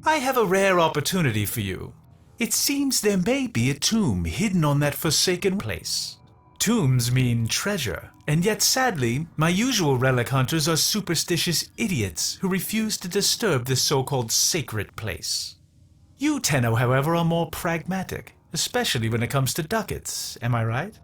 I have a rare opportunity for you. It seems there may be a tomb hidden on that forsaken place. Tombs mean treasure, and yet sadly, my usual relic hunters are superstitious idiots who refuse to disturb this so-called sacred place. You, Tenno, however, are more pragmatic, especially when it comes to ducats, am I right?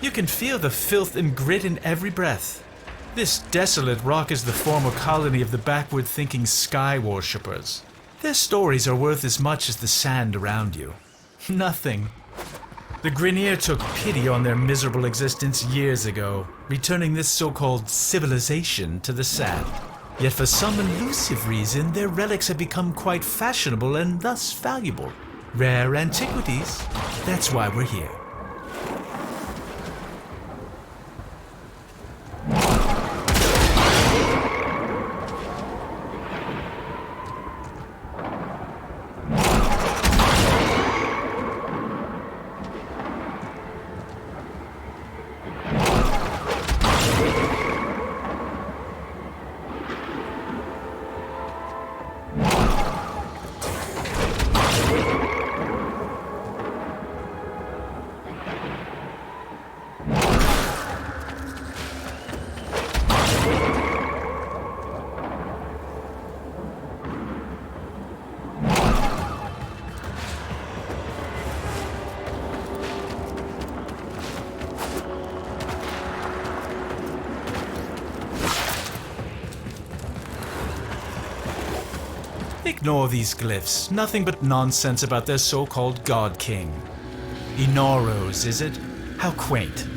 You can feel the filth and grit in every breath. This desolate rock is the former colony of the backward-thinking sky worshippers. Their stories are worth as much as the sand around you. Nothing. The Grineer took pity on their miserable existence years ago, returning this so-called civilization to the sand. Yet for some elusive reason, their relics have become quite fashionable and thus valuable. Rare antiquities. That's why we're here. Ignore these glyphs. Nothing but nonsense about their so-called God King. Inaros, is it? How quaint.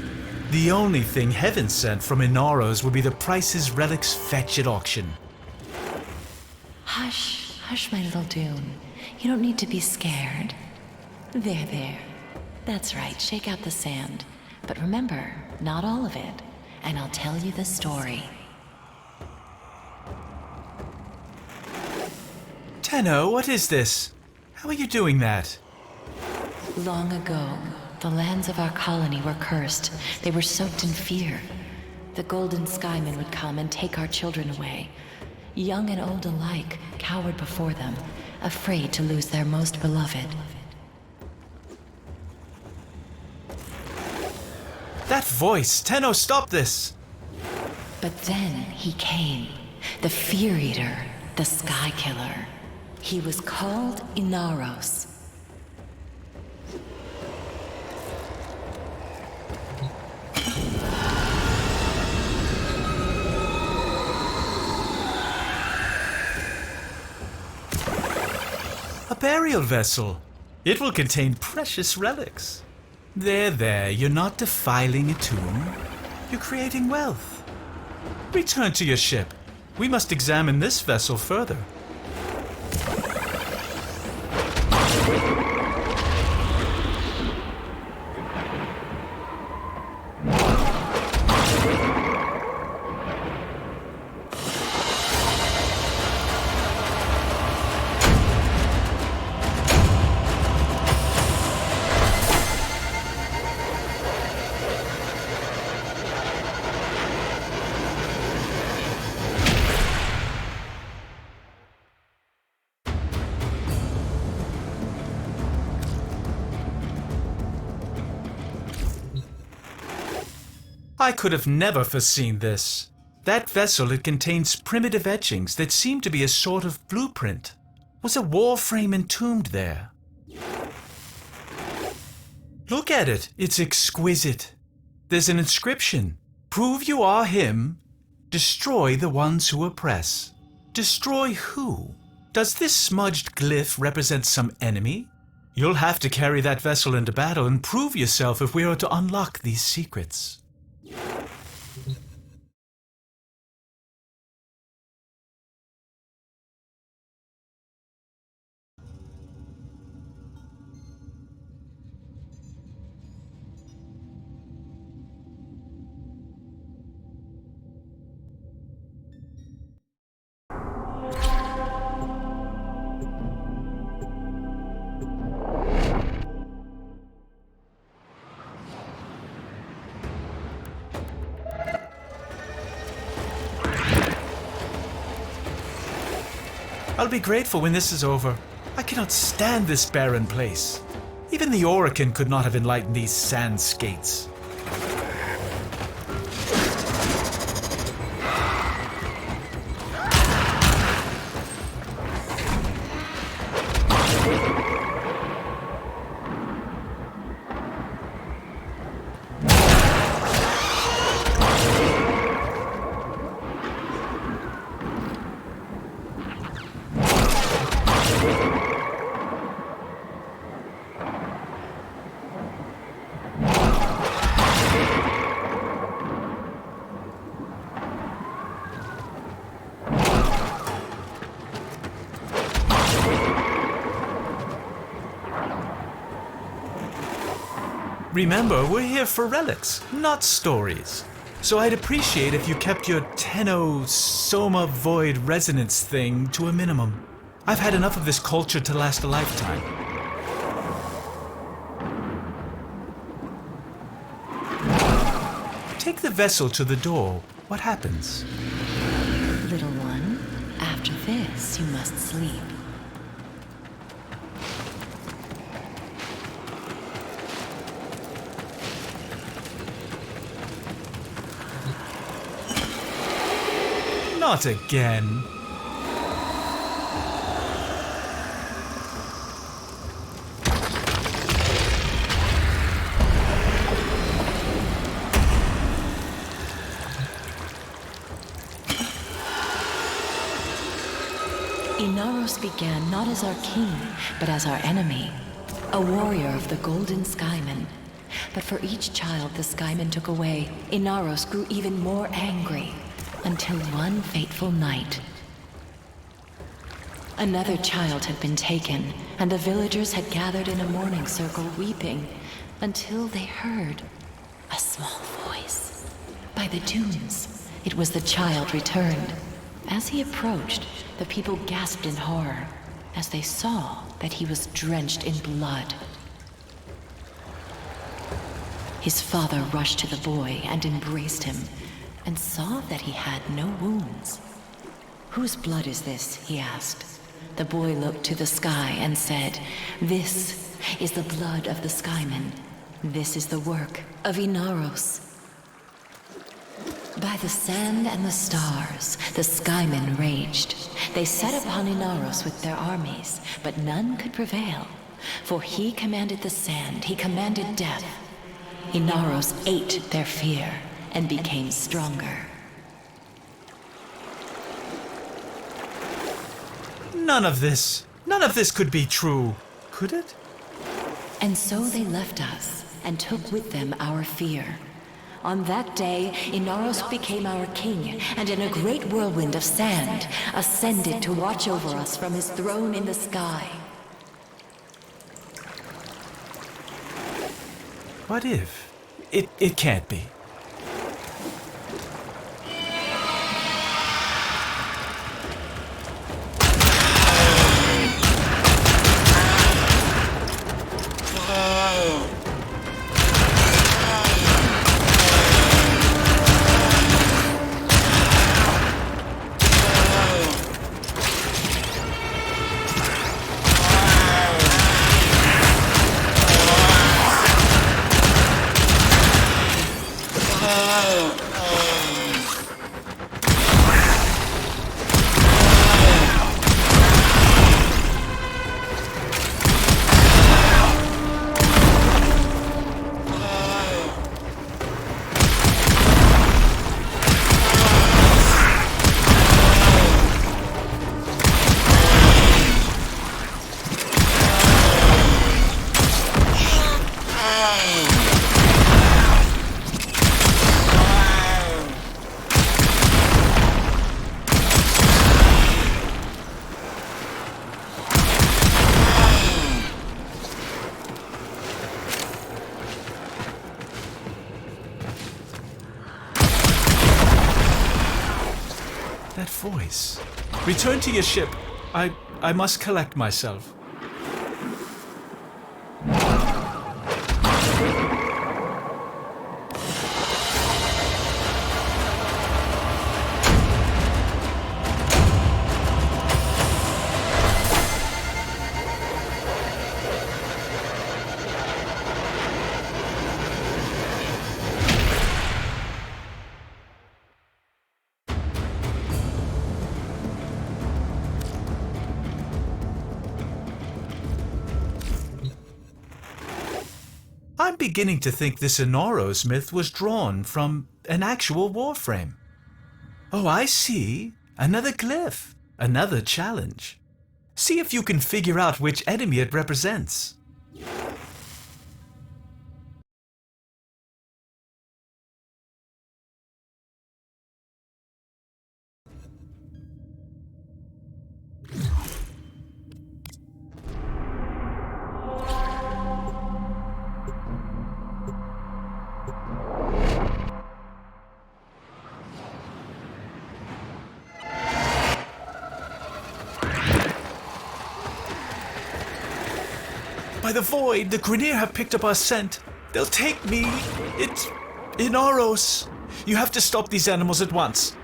The only thing heaven sent from Inaros will be the prices relics fetch at auction. Hush, hush, my little Dune. You don't need to be scared. There. That's right, shake out the sand. But remember, not all of it. And I'll tell you the story. Tenno, what is this? How are you doing that? Long ago, the lands of our colony were cursed. They were soaked in fear. The Golden Skymen would come and take our children away. Young and old alike cowered before them, afraid to lose their most beloved. That voice! Tenno, stop this! But then he came. The Fear Eater, the Sky Killer. He was called Inaros. A burial vessel. It will contain precious relics. There, you're not defiling a tomb. You're creating wealth. Return to your ship. We must examine this vessel further. I could have never foreseen this. That vessel, it contains primitive etchings that seem to be a sort of blueprint. Was a Warframe entombed there? Look at it. It's exquisite. There's an inscription. Prove you are him. Destroy the ones who oppress. Destroy who? Does this smudged glyph represent some enemy? You'll have to carry that vessel into battle and prove yourself if we are to unlock these secrets. I'll be grateful when this is over. I cannot stand this barren place. Even the Oracle could not have enlightened these sand skates. Remember, we're here for relics, not stories. So I'd appreciate if you kept your Tenno-Soma Void Resonance thing to a minimum. I've had enough of this culture to last a lifetime. Take the vessel to the door. What happens? Little one, after this, you must sleep. Not again. Inaros began not as our king, but as our enemy, a warrior of the Golden Skymen. But for each child the Skymen took away, Inaros grew even more angry, until one fateful night. Another child had been taken, and the villagers had gathered in a mourning circle weeping, until they heard a small voice. By the dunes, it was the child returned. As he approached, the people gasped in horror, as they saw that he was drenched in blood. His father rushed to the boy and embraced him, and saw that he had no wounds. "Whose blood is this?" he asked. The boy looked to the sky and said, "This is the blood of the Skymen. This is the work of Inaros." By the sand and the stars, the Skymen raged. They set upon Inaros with their armies, but none could prevail. For he commanded the sand, he commanded death. Inaros ate their fear and became stronger. None of this could be true, could it? And so they left us and took with them our fear. On that day, Inaros became our king, and in a great whirlwind of sand, ascended to watch over us from his throne in the sky. What if? It can't be. voice. Return to your ship. I must collect myself. I'm beginning to think this Inaros myth was drawn from an actual Warframe. Oh, I see. Another glyph. Another challenge. See if you can figure out which enemy it represents. By the void, the Grineer have picked up our scent. They'll take me. It's Inaros. You have to stop these animals at once.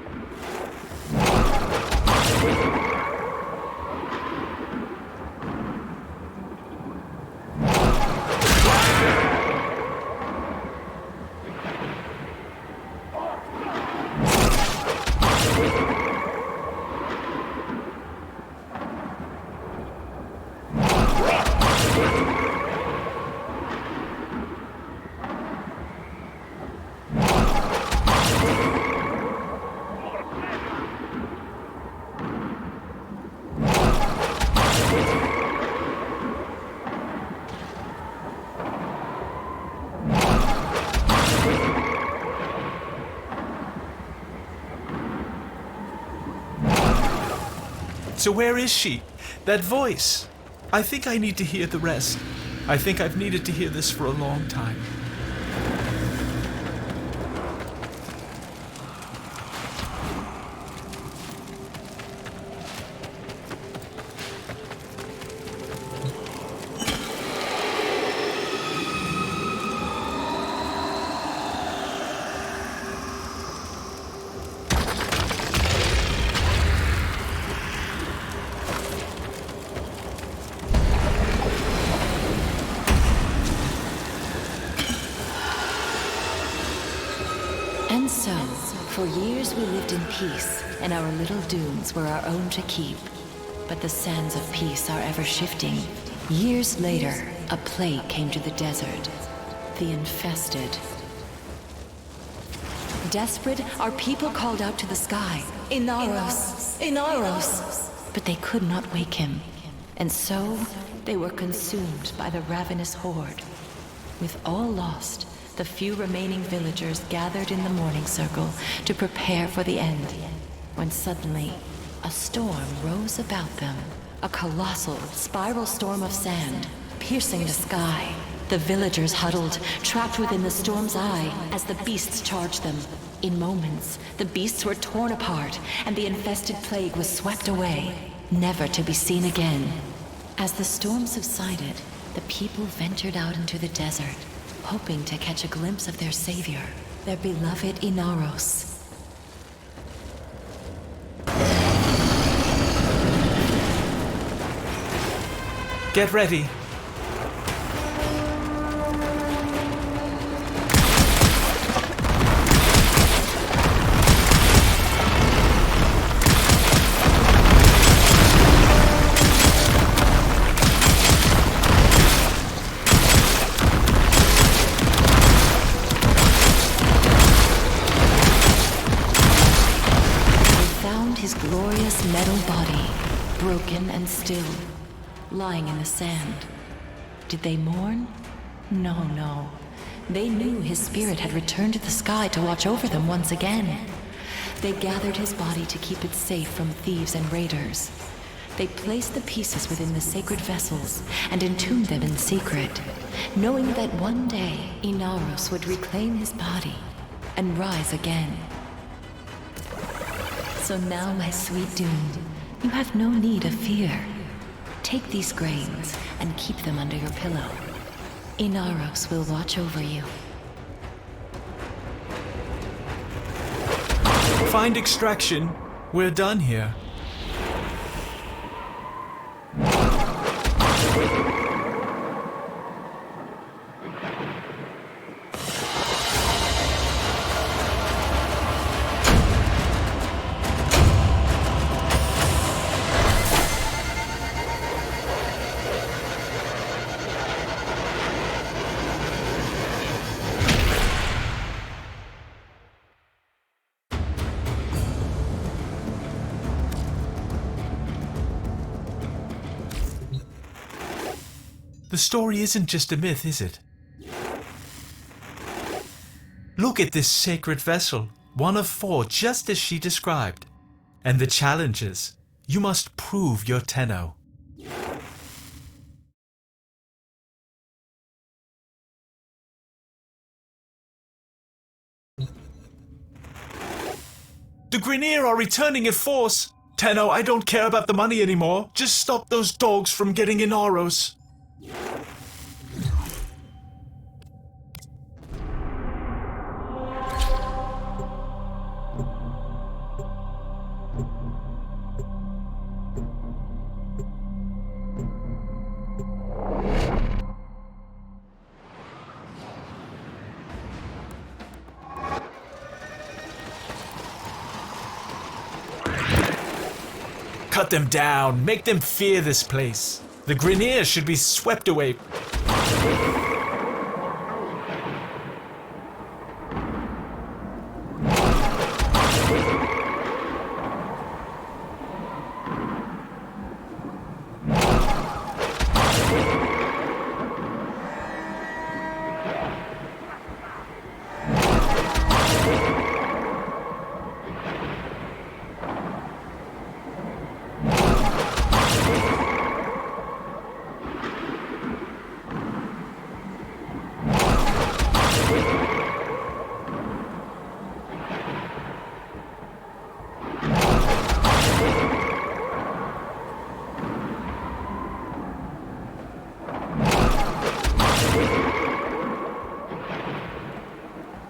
So where is she? That voice? I think I need to hear the rest. I think I've needed to hear this for a long time. And so, for years we lived in peace, and our little dunes were our own to keep. But the sands of peace are ever shifting. Years later, a plague came to the desert. The infested. Desperate, our people called out to the sky, Inaros! Inaros! But they could not wake him. And so, they were consumed by the ravenous horde. With all lost, the few remaining villagers gathered in the morning circle to prepare for the end, when suddenly a storm rose about them. A colossal spiral storm of sand, piercing the sky. The villagers huddled, trapped within the storm's eye as the beasts charged them. In moments, the beasts were torn apart and the infested plague was swept away, never to be seen again. As the storm subsided, the people ventured out into the desert, hoping to catch a glimpse of their savior, their beloved Inaros. Get ready. His glorious metal body, broken and still, lying in the sand. Did they mourn? No, no. They knew his spirit had returned to the sky to watch over them once again. They gathered his body to keep it safe from thieves and raiders. They placed the pieces within the sacred vessels and entombed them in secret, knowing that one day Inaros would reclaim his body and rise again. So now, my sweet Dune, you have no need of fear. Take these grains and keep them under your pillow. Inaros will watch over you. Find extraction. We're done here. The story isn't just a myth, is it? Look at this sacred vessel, one of 4, just as she described. And the challenges. You must prove your Tenno. The Grineer are returning in force! Tenno, I don't care about the money anymore. Just stop those dogs from getting Inaros. Cut them down, make them fear this place. The Grineer should be swept away.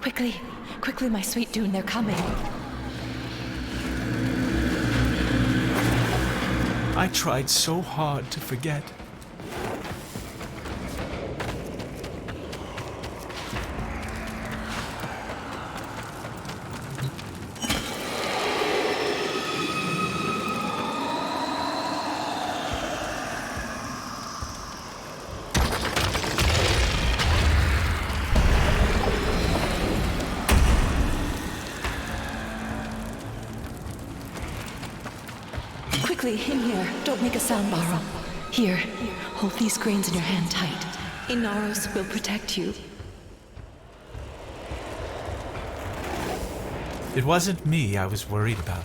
Quickly, quickly, my sweet Dune, they're coming. I tried so hard to forget. Quickly, in here. Don't make a sound, Barrow. Here, hold these grains in your hand tight. Inaros will protect you. It wasn't me I was worried about.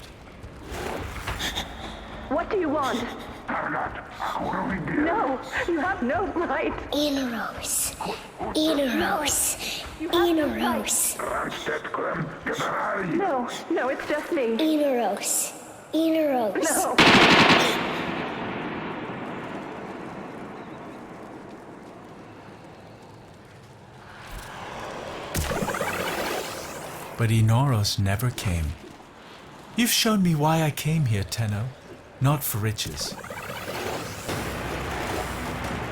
What do you want? No, you have no right. Inaros. Inaros. Inaros. No, it's just me. Inaros. Inaros. No. But Inaros never came. You've shown me why I came here, Tenno. Not for riches.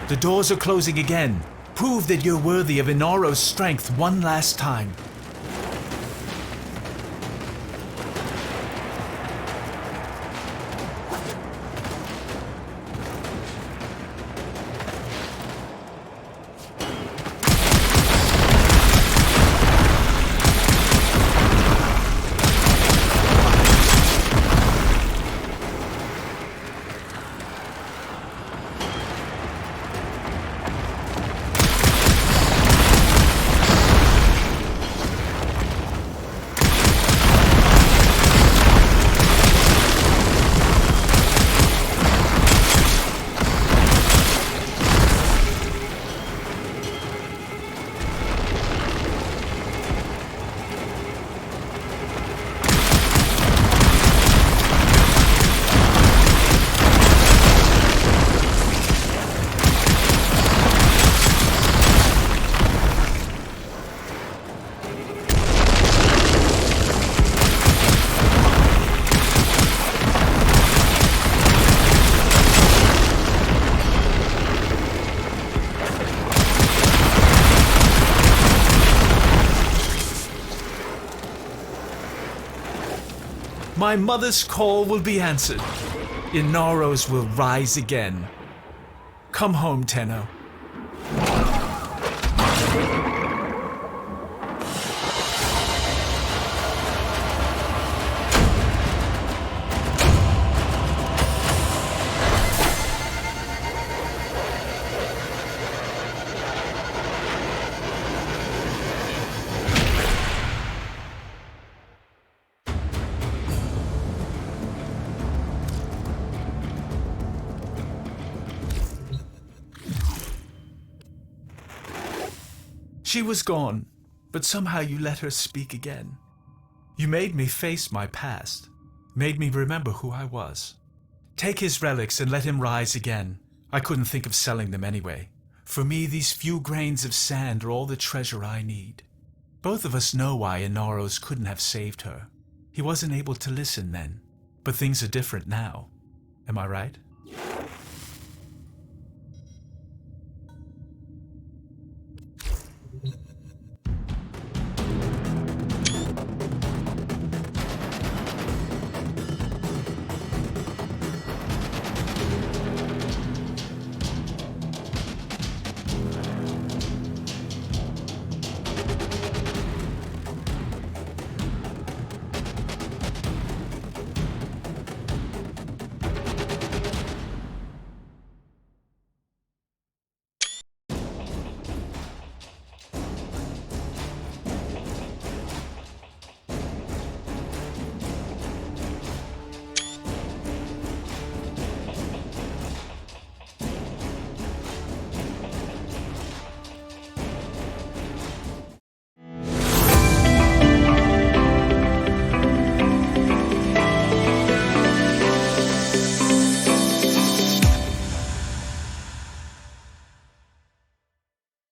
The doors are closing again. Prove that you're worthy of Inaros' strength one last time. My mother's call will be answered. Inaros will rise again. Come home, Tenno. She was gone, but somehow you let her speak again. You made me face my past, made me remember who I was. Take his relics and let him rise again. I couldn't think of selling them anyway. For me, these few grains of sand are all the treasure I need. Both of us know why Inaros couldn't have saved her. He wasn't able to listen then, but things are different now. Am I right?